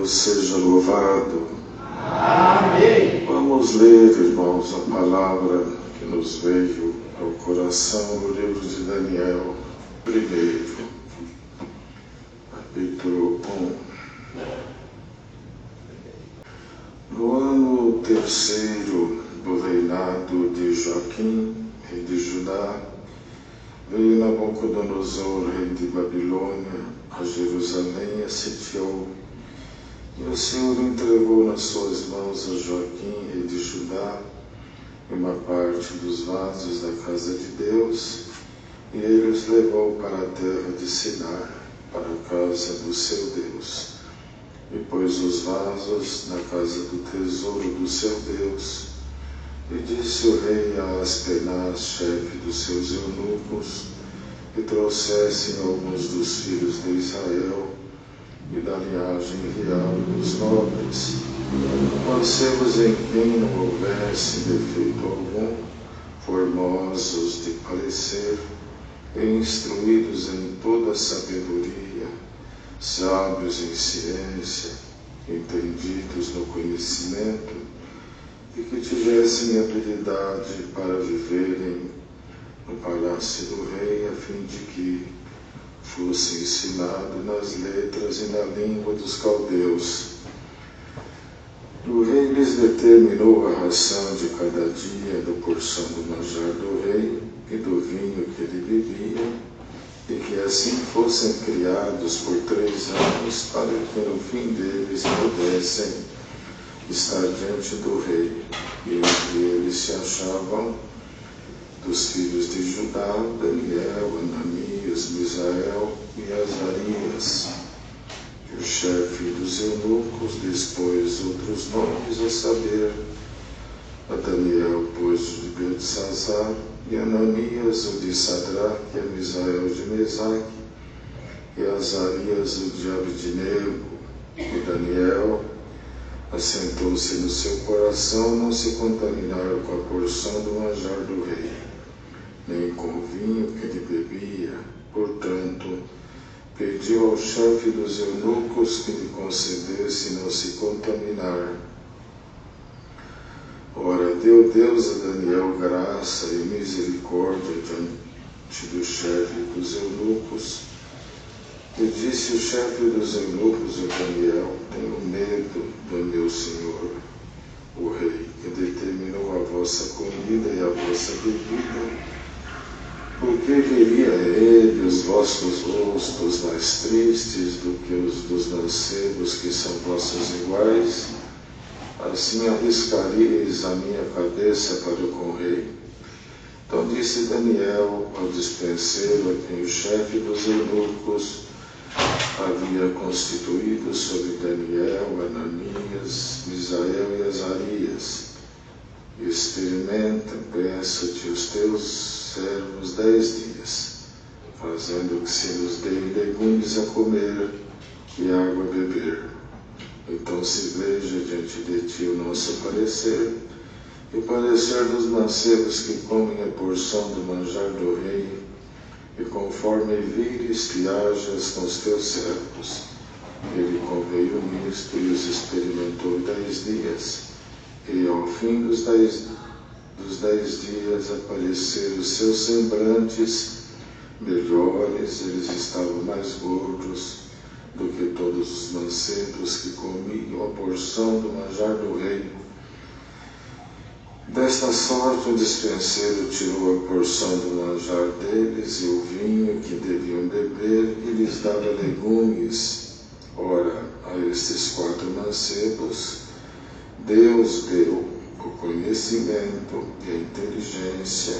Deus seja louvado. Amém. Vamos ler, irmãos, a palavra que nos veio ao coração no livro de Daniel, primeiro, capítulo 1. No ano terceiro do reinado de Joaquim, rei de Judá, veio Nabucodonosor, rei de Babilônia, a Jerusalém e a sitiou. E o Senhor entregou nas suas mãos a Joaquim, rei de Judá, uma parte dos vasos da casa de Deus, e ele os levou para a terra de Sinar, para a casa do seu Deus. E pôs os vasos na casa do tesouro do seu Deus. E disse o rei a Aspenaz, chefe dos seus eunucos, que trouxessem alguns dos filhos de Israel e da linhagem real dos nobres, mancebos em quem não houvesse defeito algum, formosos de parecer e instruídos em toda a sabedoria, sábios em ciência, entendidos no conhecimento, e que tivessem habilidade para viverem no palácio do rei, a fim de que fosse ensinado nas letras e na língua dos caldeus. O rei lhes determinou a ração de cada dia da porção do manjar do rei e do vinho que ele bebia, e que assim fossem criados por 3 anos, para que no fim deles pudessem estar diante do rei. E entre eles se achavam dos filhos de Judá, Daniel, Ananias, Misael e Azarias. E o chefe dos eunucos dispôs outros nomes, a saber, a Daniel pôs o de Beltesazar, e Ananias o de Sadraque, e a Misael de Mesaque, e Azarias o de Abednego. E Daniel assentou-se no seu coração não se contaminar com a porção do manjar do rei, nem com o vinho que ele bebia. Portanto, pediu ao chefe dos eunucos que lhe concedesse não se contaminar. Ora, deu Deus a Daniel graça e misericórdia diante do chefe dos eunucos. E disse o chefe dos eunucos a Daniel: tenho medo do meu senhor, o rei, que determinou a vossa comida e a vossa bebida, porque veria ele os vossos rostos mais tristes do que os dos mancebos que são vossos iguais, assim arriscaríeis a minha cabeça para com o rei. Então disse Daniel ao despenseiro, a quem o chefe dos eunucos havia constituído sobre Daniel, Ananias, Misael e Azarias: experimenta, peço-te, os teus servos 10 dias, fazendo que se nos deem legumes a comer e água a beber. Então se veja diante de ti o nosso parecer, e o parecer dos mancebos que comem a porção do manjar do rei, e conforme vires que hajas com os teus servos. Ele conveio nisto e os experimentou 10 dias, e ao fim dos 10 dias apareceram os seus semblantes melhores, eles estavam mais gordos do que todos os mancebos que comiam a porção do manjar do rei. Desta sorte o despenseiro tirou a porção do manjar deles e o vinho que deviam beber, e lhes dava legumes. Ora, a estes 4 mancebos Deus deu o conhecimento e a inteligência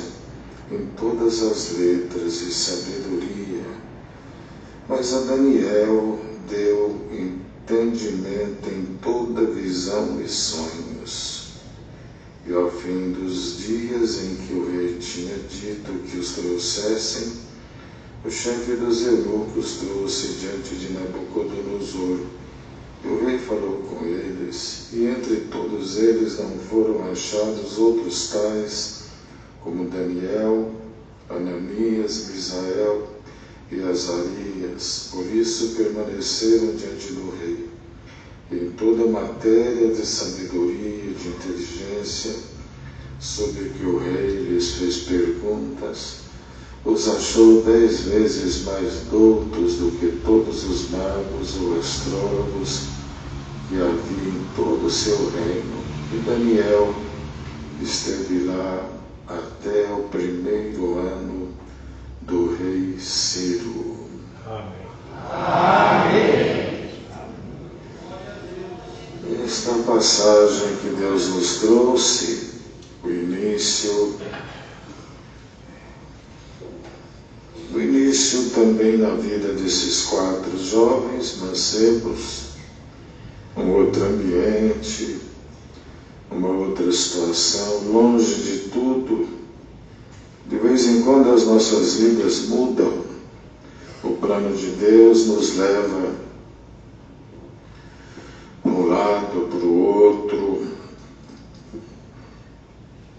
em todas as letras e sabedoria, mas a Daniel deu entendimento em toda visão e sonhos. E ao fim dos dias em que o rei tinha dito que os trouxessem, o chefe dos eunucos trouxe diante de Nabucodonosor. E o rei falou com eles, e entre todos eles não foram achados outros tais como Daniel, Ananias, Misael e Azarias. Por isso permaneceram diante do rei. E toda matéria de sabedoria, de inteligência, sobre que o rei lhes fez perguntas, os achou 10 vezes mais doutos do que todos os magos ou astrólogos que havia em todo o seu reino. E Daniel esteve lá até o 1º ano do rei Ciro. Amém. Amém. Esta passagem que Deus nos trouxe, o início também na vida desses 4 jovens mancebos, um outro ambiente, uma outra situação, longe de tudo. De vez em quando as nossas vidas mudam, o plano de Deus nos leva para um lado, para o outro,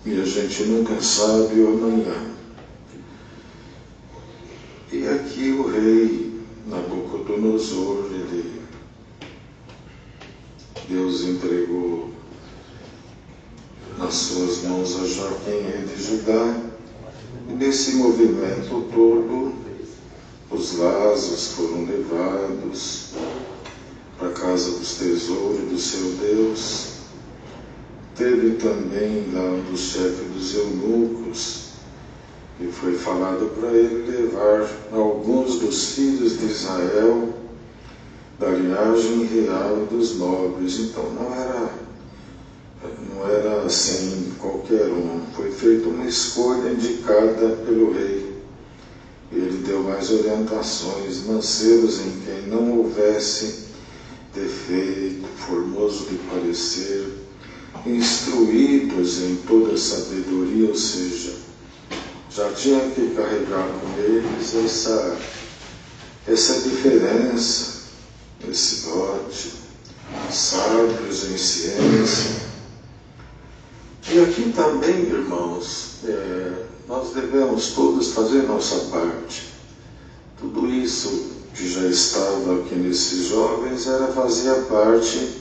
e a gente nunca sabe o amanhã. E aqui o rei Nabucodonosor, Deus entregou nas suas mãos a Joaquim, rei de Judá, e nesse movimento todo, os vasos foram levados para a casa dos tesouros do seu Deus. Teve também lá um dos chefes dos eunucos, e foi falado para ele levar alguns dos filhos de Israel da linhagem real dos nobres. Então não era assim qualquer um. Foi feita uma escolha indicada pelo rei. Ele deu mais orientações: mancebos em quem não houvesse defeito, formoso de parecer, instruídos em toda sabedoria, ou seja, já tinha que carregar com eles essa diferença, esse dote, sábios em ciência. E aqui também, irmãos, nós devemos todos fazer nossa parte. Tudo isso que já estava aqui nesses jovens fazia parte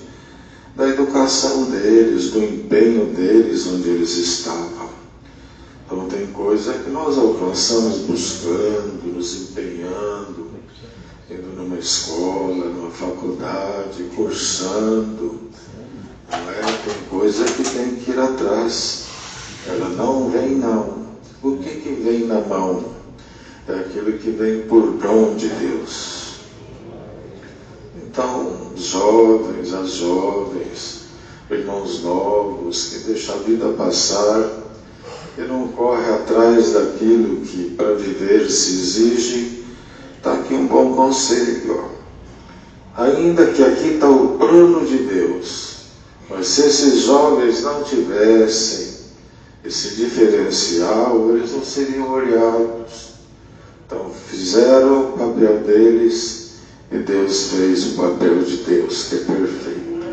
da educação deles, do empenho deles onde eles estavam. Então tem coisa que nós alcançamos buscando, nos empenhando, indo numa escola, numa faculdade, cursando. Tem coisa que tem que ir atrás. Ela não vem não. O que vem na mão? É aquilo que vem por dom de Deus. Então, jovens, as jovens, irmãos novos, que deixam a vida passar e não corre atrás daquilo que para viver se exige, está aqui um bom conselho. Ainda que aqui está o plano de Deus, mas se esses jovens não tivessem esse diferencial, eles não seriam olhados. Então fizeram o papel deles e Deus fez o papel de Deus, que é perfeito.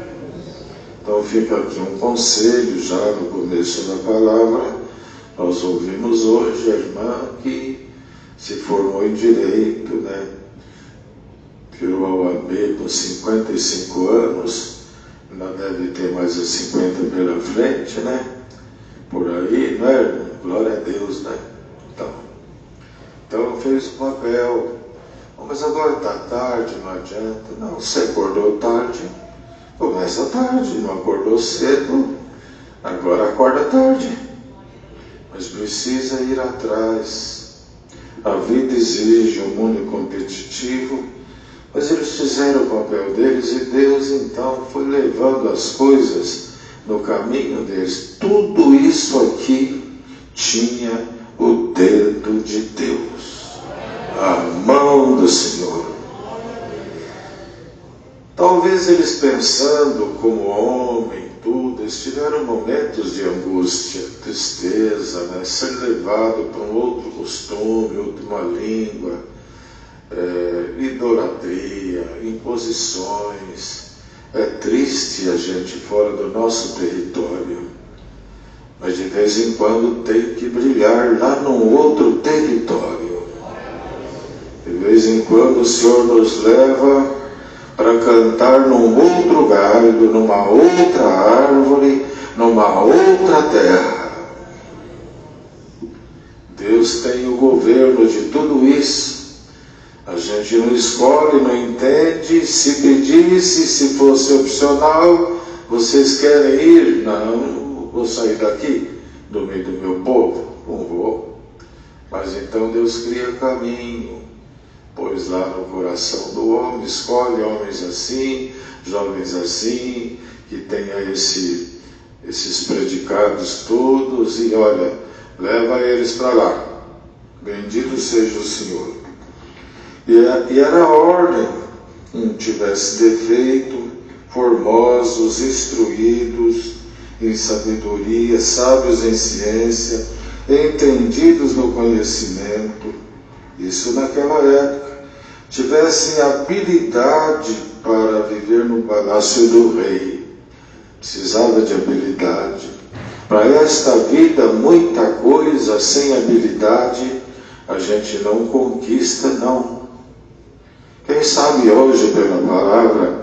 Então fica aqui um conselho já no começo da palavra. Nós ouvimos hoje a irmã que se formou em Direito, tirou a OAB com 55 anos, ainda deve ter mais de 50 pela frente, por aí, irmão? Glória a Deus, Então fez o papel. Mas agora está tarde, não adianta. Não, você acordou tarde, começa tarde. Não acordou cedo, agora acorda tarde. Mas precisa ir atrás. A vida exige, o mundo é competitivo, mas eles fizeram o papel deles e Deus então foi levando as coisas no caminho deles. Tudo isso aqui tinha o dedo de Deus, a mão do Senhor. Talvez eles pensando como homem, tudo, eles tiveram momentos de angústia, tristeza, ser levado para um outro costume, outra língua, idolatria, imposições. É triste a gente fora do nosso território, mas de vez em quando tem que brilhar lá num outro território. De vez em quando o Senhor nos leva para cantar num outro galho, numa outra árvore, numa outra terra. Deus tem o governo de tudo isso. A gente não escolhe, não entende. Se pedisse, se fosse opcional, vocês querem ir? Não, vou sair daqui, do meio do meu povo. Não vou. Mas então Deus cria caminho, pois lá no coração do homem, escolhe homens assim, jovens assim, que tenha esses predicados todos, e olha, leva eles para lá. Bendito seja o Senhor. E era ordem, não tivesse defeito, formosos, instruídos em sabedoria, sábios em ciência, entendidos no conhecimento, isso naquela época, tivessem habilidade para viver no palácio do rei. Precisava de habilidade. Para esta vida, muita coisa sem habilidade a gente não conquista, não. Quem sabe hoje, pela palavra,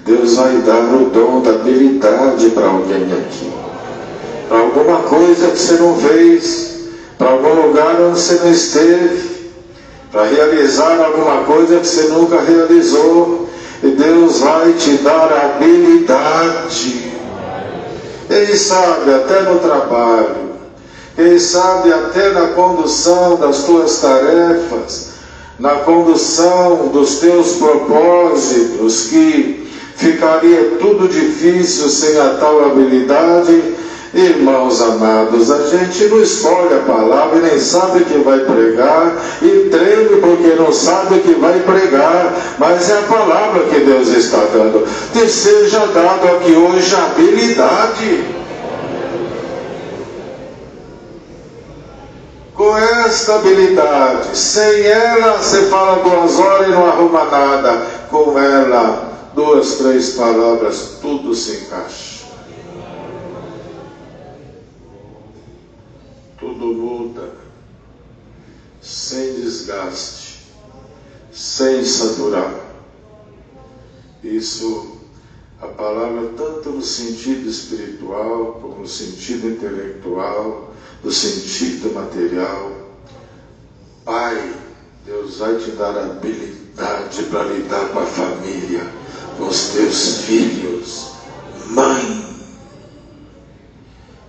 Deus vai dar o dom da habilidade para alguém aqui. Para alguma coisa que você não fez, para algum lugar onde você não esteve, para realizar alguma coisa que você nunca realizou, e Deus vai te dar habilidade. Quem sabe até no trabalho, quem sabe até na condução das tuas tarefas, na condução dos teus propósitos, que ficaria tudo difícil sem a tal habilidade. Irmãos amados, a gente não escolhe a palavra e nem sabe o que vai pregar, e treme porque não sabe o que vai pregar, mas é a palavra que Deus está dando. Que seja dado aqui hoje a habilidade. Com esta habilidade, sem ela você fala 2 horas e não arruma nada, com ela 2, 3 palavras, tudo se encaixa. Tudo muda, sem desgaste, sem saturar. Isso, a palavra, tanto no sentido espiritual, como no sentido intelectual, no sentido material. Pai, Deus vai te dar habilidade para lidar com a família, com os teus filhos. Mãe,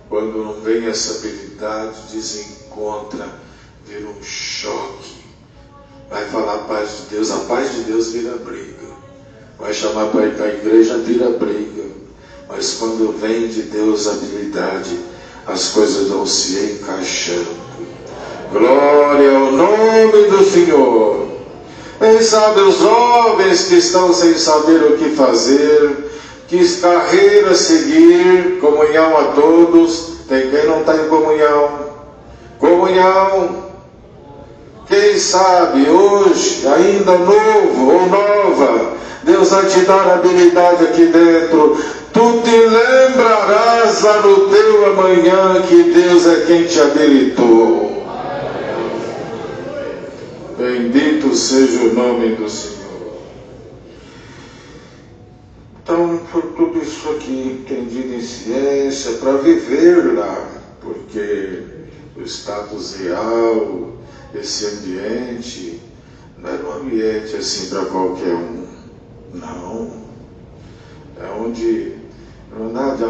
quando não vem essa habilidade, desencontra, vira um choque. Vai falar a paz de Deus, a paz de Deus vira briga. Vai chamar para ir para a igreja, vira briga. Mas quando vem de Deus a habilidade, as coisas vão se encaixando. Glória ao nome do Senhor. Quem sabe os jovens que estão sem saber o que fazer, que carreira seguir, comunhão a todos. Tem quem não está em comunhão. Comunhão. Quem sabe hoje, ainda novo ou nova, Deus vai te dar habilidade aqui dentro. Tu te lembrarás lá no teu amanhã que Deus é quem te habilitou. Bendito seja o nome do Senhor. Então, por tudo isso aqui, entendido em ciência, para viver lá, porque o status real, esse ambiente, não é um ambiente assim para qualquer um, não. É onde, na verdade,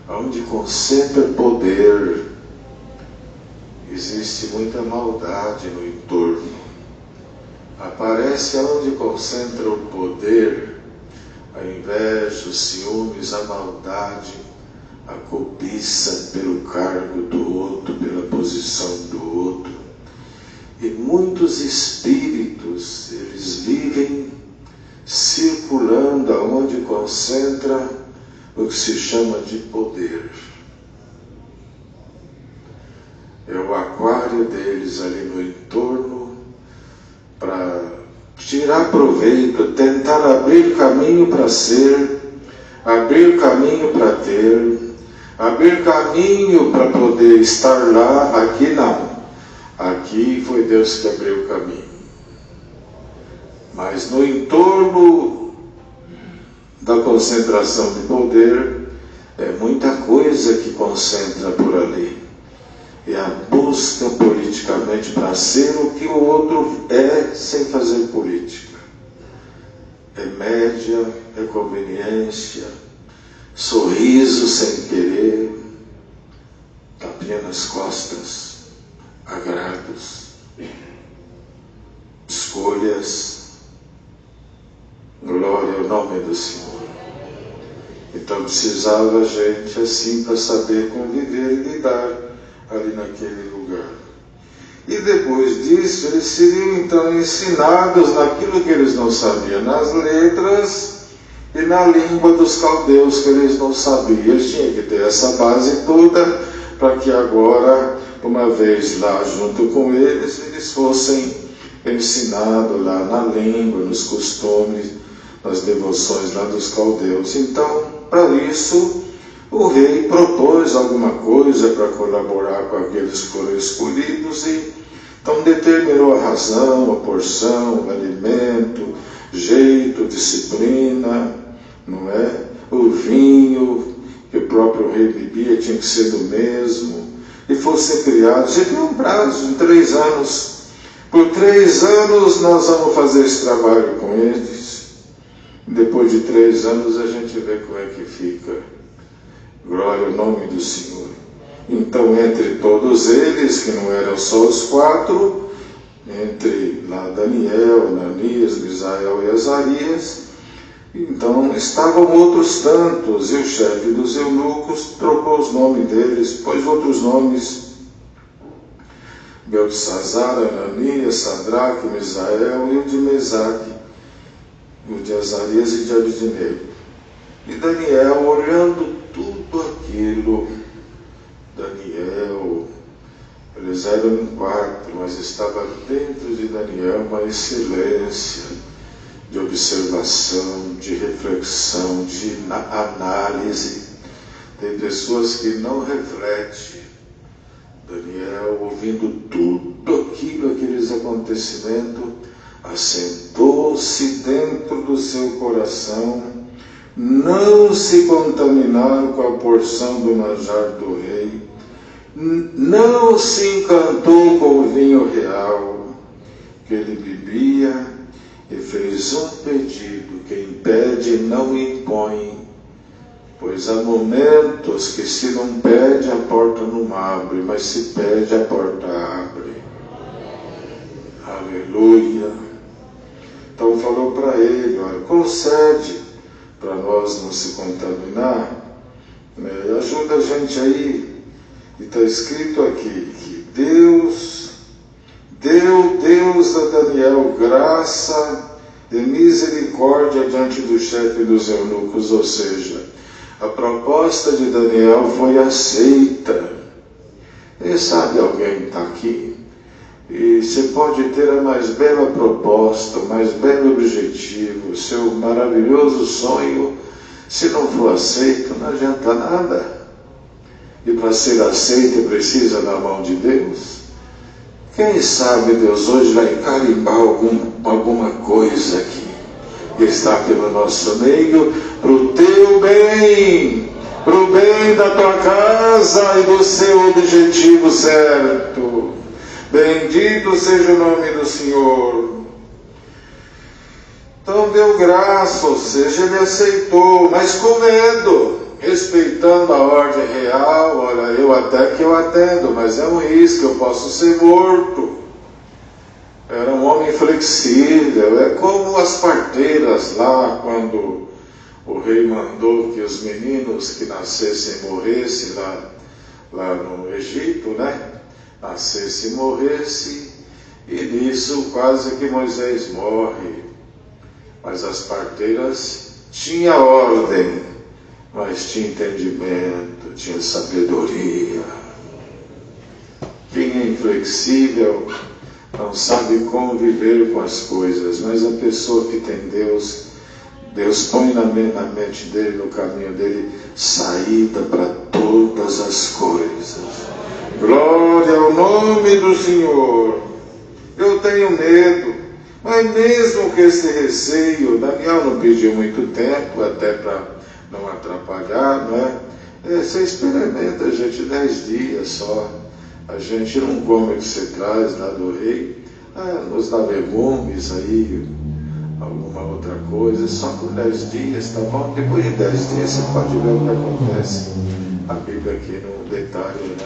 aonde concentra poder, existe muita maldade no entorno. Aparece aonde concentra o poder, a inveja, os ciúmes, a maldade, a cobiça pelo cargo do outro, pela posição do outro. E muitos espíritos, eles vivem circulando aonde concentra o que se chama de poder. É o aquário deles ali no entorno, para tirar proveito, tentar abrir caminho para ser, abrir caminho para ter, abrir caminho para poder estar lá. Aqui não. Aqui foi Deus que abriu o caminho. Mas no entorno da concentração de poder, é muita coisa que concentra por ali. É a busca politicamente para ser o que o outro é sem fazer política. É média, é conveniência, sorriso sem querer, tapinha nas costas, agrados, escolhas. Glória ao nome do Senhor. Então precisava a gente assim para saber conviver e lidar ali naquele lugar. E depois disso, eles seriam então ensinados naquilo que eles não sabiam, nas letras e na língua dos caldeus que eles não sabiam. Eles tinham que ter essa base toda para que agora, uma vez lá junto com eles fossem ensinados lá na língua, nos costumes, nas devoções lá dos caldeus. Então, para isso, o rei propôs alguma coisa para colaborar com aqueles que foram escolhidos e então determinou a razão, a porção, o alimento, jeito, disciplina, não é? O vinho que o próprio rei bebia tinha que ser do mesmo, e fossem criados. E deu um prazo de 3 anos. Por 3 anos nós vamos fazer esse trabalho com eles. Depois de 3 anos a gente vê como é que fica. Glória ao nome do Senhor. Então, entre todos eles, que não eram só os 4, entre lá Daniel, Ananias, Misael e Azarias, então estavam outros tantos, e o chefe dos eunucos trocou os nomes deles, pôs outros nomes: Beltesazar, Ananias, Sadraque, Misael e o de Mesaque, o de Azarias e de Abednego. E Daniel, olhando tudo aquilo, Daniel, eles eram em 4, mas estava dentro de Daniel uma excelência de observação, de reflexão, de análise. Tem pessoas que não refletem. Daniel, ouvindo tudo aquilo, aqueles acontecimentos, assentou-se dentro do seu coração, não se contaminaram com a porção do manjar do rei, não se encantou com o vinho real que ele bebia, e fez um pedido: quem pede não impõe, pois há momentos que se não pede a porta não abre, mas se pede a porta abre. Aleluia. Então falou para ele: olha, concede para nós não se contaminar, né? Ajuda a gente aí. E está escrito aqui que Deus a Daniel graça e misericórdia diante do chefe dos eunucos, ou seja, a proposta de Daniel foi aceita. E sabe, alguém está aqui, e você pode ter a mais bela proposta, o mais belo objetivo, o seu maravilhoso sonho, se não for aceito, não adianta nada. E para ser aceito precisa da mão de Deus. Quem sabe Deus hoje vai carimbar alguma coisa aqui que está pelo nosso meio, para o teu bem, para o bem da tua casa e do seu objetivo certo. Bendito seja o nome do Senhor. Então deu graça, ou seja, ele aceitou, mas com medo, respeitando a ordem real. Olha, eu atendo, mas é um risco, eu posso ser morto. Era um homem flexível, é como as parteiras lá, quando o rei mandou que os meninos que nascessem morressem lá no Egito, né? Nascesse e morresse, e nisso quase que Moisés morre. Mas as parteiras tinham ordem, mas tinha entendimento, tinha sabedoria. Quem é inflexível não sabe conviver com as coisas, mas a pessoa que tem Deus põe na mente dele, no caminho dele, saída para todas as coisas. Glória ao nome do Senhor. Eu tenho medo, Mas mesmo com esse receio, Daniel não pediu muito tempo, até para não atrapalhar, não é? Você experimenta, gente, 10 dias só. A gente não come o que você traz lá do rei, nos dá legumes aí, alguma outra coisa, só por 10 dias, tá bom? Depois de 10 dias você pode ver o que acontece. A Bíblia aqui no detalhe, né?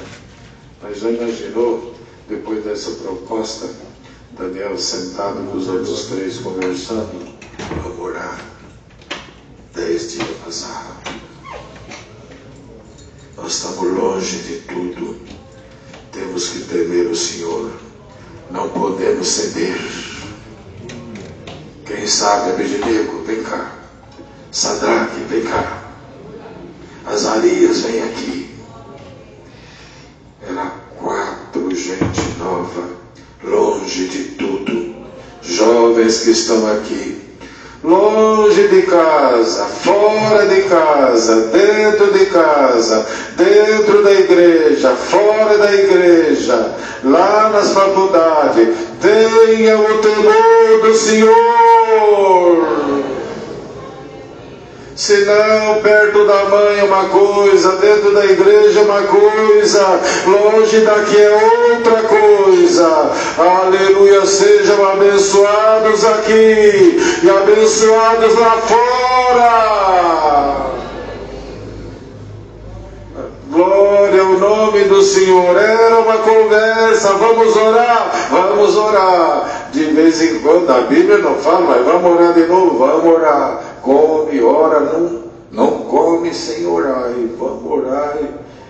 Mas já imaginou, depois dessa proposta, Daniel sentado com os outros 3 conversando? Vamos orar. 10 dias passaram. Nós estamos longe de tudo. Temos que temer o Senhor. Não podemos ceder. Quem sabe, Abednego, vem cá. Sadraque, vem cá. Azarias, vem aqui. Era 4 gente nova, longe de tudo. Jovens que estão aqui, longe de casa, fora de casa, dentro da igreja, fora da igreja, lá nas faculdades. Tenha o temor do Senhor. Se não, perto da mãe é uma coisa, dentro da igreja é uma coisa, longe daqui é outra coisa. Aleluia, sejam abençoados aqui e abençoados lá fora. Glória ao nome do Senhor. Era uma conversa, vamos orar. De vez em quando, a Bíblia não fala, mas vamos orar de novo, vamos orar. Come, ora, não come sem orar. E vamos orar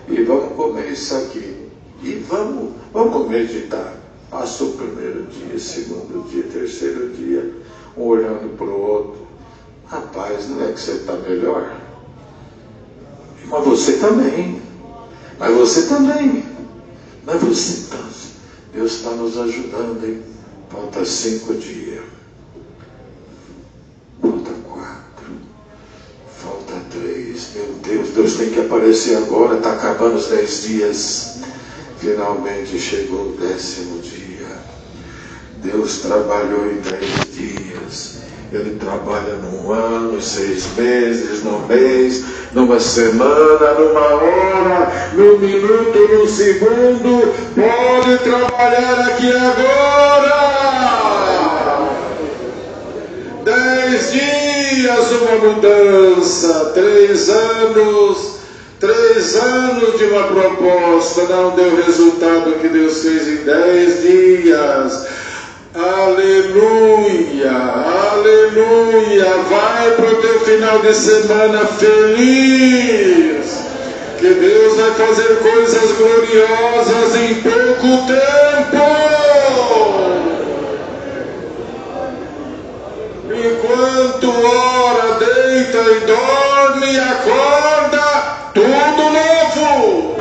e vamos comer isso aqui. E vamos meditar. Passou o primeiro dia, segundo dia, terceiro dia, um olhando para o outro. Rapaz, não é que você está melhor? Mas você também. Deus está nos ajudando, hein? Falta 5 dias. Falta 4. Falta 3. Meu Deus, Deus tem que aparecer agora. Está acabando os 10 dias. Finalmente chegou o 10º dia. Deus trabalhou em 10 dias. Ele trabalha num ano, 6 meses, num mês, numa semana, numa hora, num minuto, num segundo. Pode trabalhar aqui agora. 10 dias, uma mudança. 3 anos. 3 anos de uma proposta. Não deu resultado que Deus fez em 10 dias. Aleluia, aleluia. Vai para o teu final de semana feliz, que Deus vai fazer coisas gloriosas em pouco tempo. Enquanto ora, deita e dorme e acorda, tudo novo.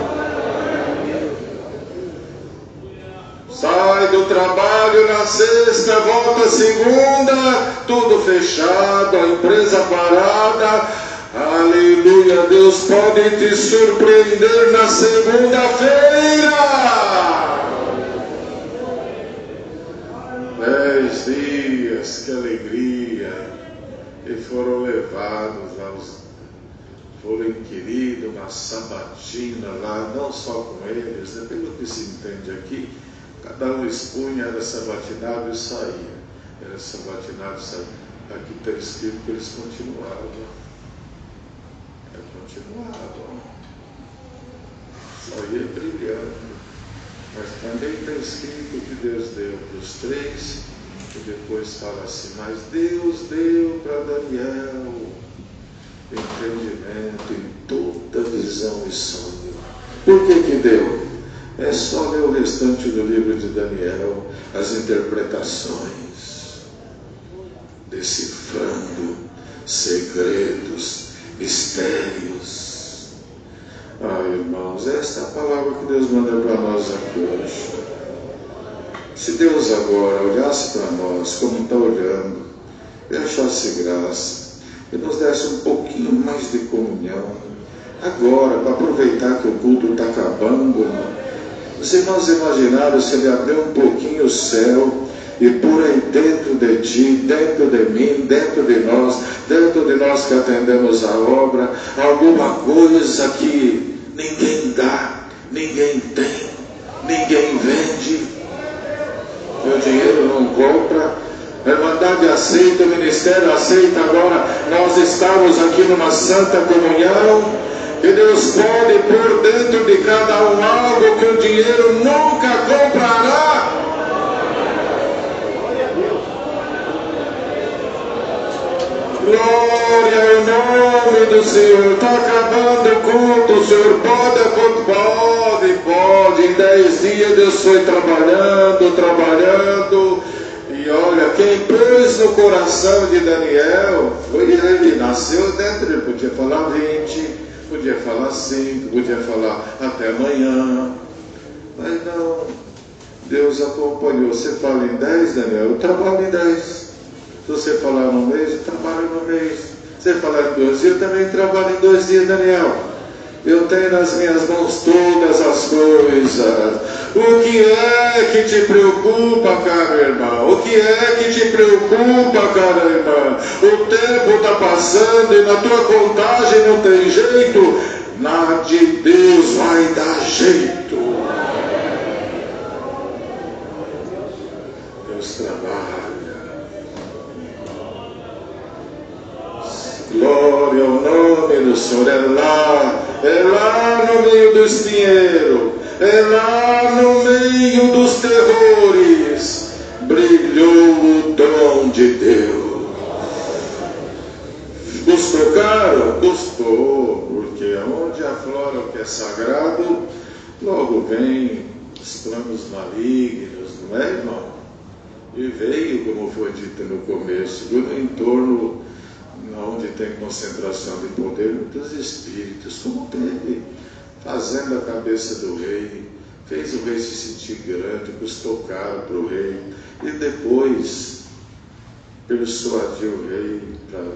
Sai do trabalho na sexta, volta segunda, tudo fechado, a empresa parada. Aleluia, Deus pode te surpreender na segunda-feira. 10 dias, que alegria. E foram levados lá, foram inquiridos uma sabatina lá, não só com eles, né? Pelo que se entende aqui, cada um expunha, era sabatinado e saía. Era sabatinado e saía. Aqui está escrito que eles continuavam. Continuavam. Só ia brilhando. Mas também está escrito que Deus deu para os 3, e depois fala assim, mas Deus deu para Daniel entendimento em toda visão e sonho. Por que deu? É só ler o restante do livro de Daniel, as interpretações, decifrando segredos, mistérios. Irmãos, esta é a palavra que Deus manda para nós aqui hoje. Se Deus agora olhasse para nós como está olhando, e achasse graça, e nos desse um pouquinho mais de comunhão, agora, para aproveitar que o culto está acabando, os irmãos imaginaram se ele abrir um pouquinho o céu E por aí dentro de ti, dentro de mim, dentro de nós que atendemos a obra, alguma coisa que ninguém dá, ninguém tem, ninguém vende. Meu dinheiro não compra, a Irmandade aceita, o Ministério aceita. Agora nós estamos aqui numa santa comunhão, que Deus pode pôr dentro de cada um algo que o dinheiro nunca comprará. Glória ao nome do Senhor. Está acabando o culto. O Senhor pode. Em 10 dias Deus foi trabalhando. E olha, quem pôs no coração de Daniel foi ele. Nasceu dentro. Ele podia falar 20, podia falar 5, podia falar até amanhã. Mas não. Deus acompanhou. Você fala em 10, Daniel? Eu trabalho em 10. Se você falar no mês, eu trabalho no mês. Se você falar em 2 dias, eu também trabalho em 2 dias, Daniel. Eu tenho nas minhas mãos todas as coisas. O que é que te preocupa, caro irmão? O que é que te preocupa, cara irmã? O tempo está passando e na tua contagem não tem jeito. Na de Deus vai dar jeito. Deus trabalha. Glória ao nome do Senhor. É lá no meio do espinheiro, é lá no meio dos terrores, brilhou o dom de Deus. Custou caro? Custou, porque onde aflora o que é sagrado, logo vem os planos malignos, não é, irmão? E veio, como foi dito no começo, no entorno onde tem concentração de poder, muitos espíritos, como teve, fazendo a cabeça do rei, fez o rei se sentir grande, custou caro para o rei, e depois persuadiu o rei para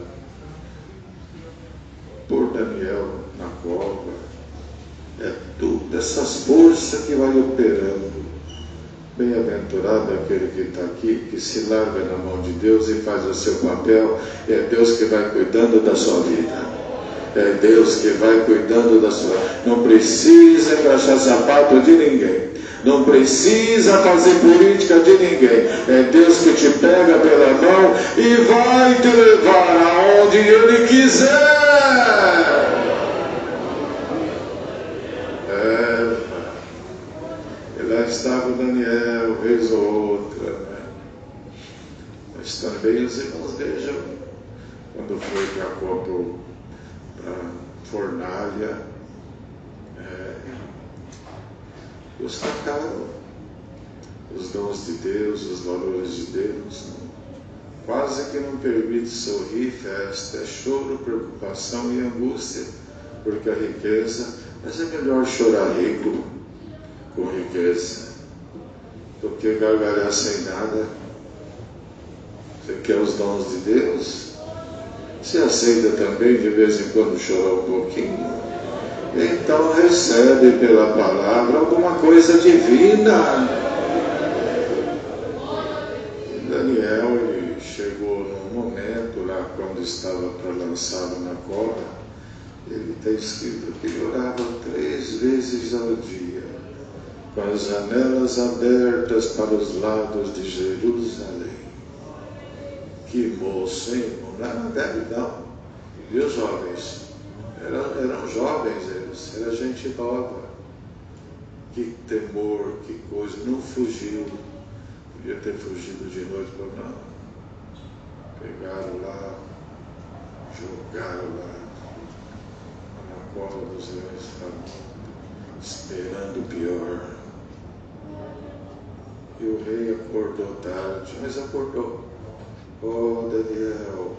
pôr Daniel na cova. É tudo essas forças que vai operando. Bem-aventurado aquele que está aqui, que se larga na mão de Deus e faz o seu papel. É Deus que vai cuidando da sua vida. É Deus que vai cuidando da sua vida. Não precisa engraxar sapato de ninguém. Não precisa fazer política de ninguém. É Deus que te pega pela mão e vai te levar aonde Ele quiser. Estava Daniel, vez ou outra, né? Mas também os irmãos vejam, quando foi para a fornalha, custa caro os dons de Deus, os valores de Deus, né? Quase que não permite sorrir, festa, é choro, preocupação e angústia, porque a riqueza, mas é melhor chorar rico com riqueza do que gargalhar sem nada. Você quer os dons de Deus? Você aceita também de vez em quando chorar um pouquinho? Então recebe pela palavra alguma coisa divina. Daniel, ele chegou num momento lá, quando estava para lançá-lo na cova, ele está escrito que ele orava 3 vezes ao dia, com as janelas abertas para os lados de Jerusalém. Que moço, hein, irmão? Não era velho, não. E os jovens? Eram jovens eles, era gente nova. Que temor, que coisa. Não fugiu. Podia ter fugido de noite, mas não. Pegaram lá, jogaram lá, na cova dos leões, esperando o pior. E o rei acordou tarde, mas acordou. Oh, Daniel,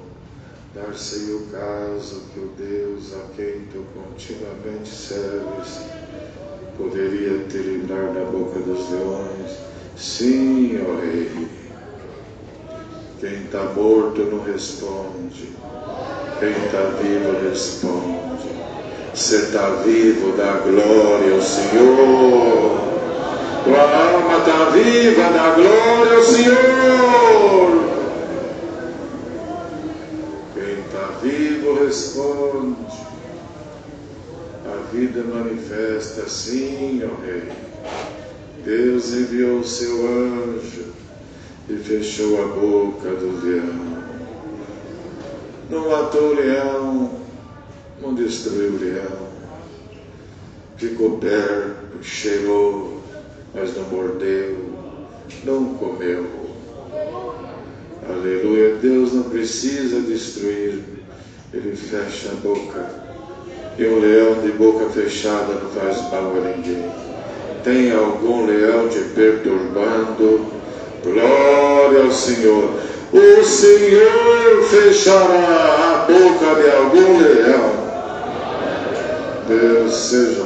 dar-se-ei o caso que o Deus a quem tu continuamente serves poderia te livrar da boca dos leões. Sim, ó rei. Quem está morto não responde. Quem está vivo responde. Você está vivo, dá glória ao Senhor. Tua alma está viva, dá glória ao Senhor. Quem está vivo responde. A vida manifesta sim, ó Rei. Deus enviou o seu anjo e fechou a boca do leão. Não matou o leão, não destruiu o leão. Ficou perto, cheirou, mas não mordeu, não comeu. Aleluia, Deus não precisa destruir, Ele fecha a boca. E um leão de boca fechada não faz mal a ninguém. Tem algum leão te perturbando? Glória ao Senhor. O Senhor fechará a boca de algum leão. Deus seja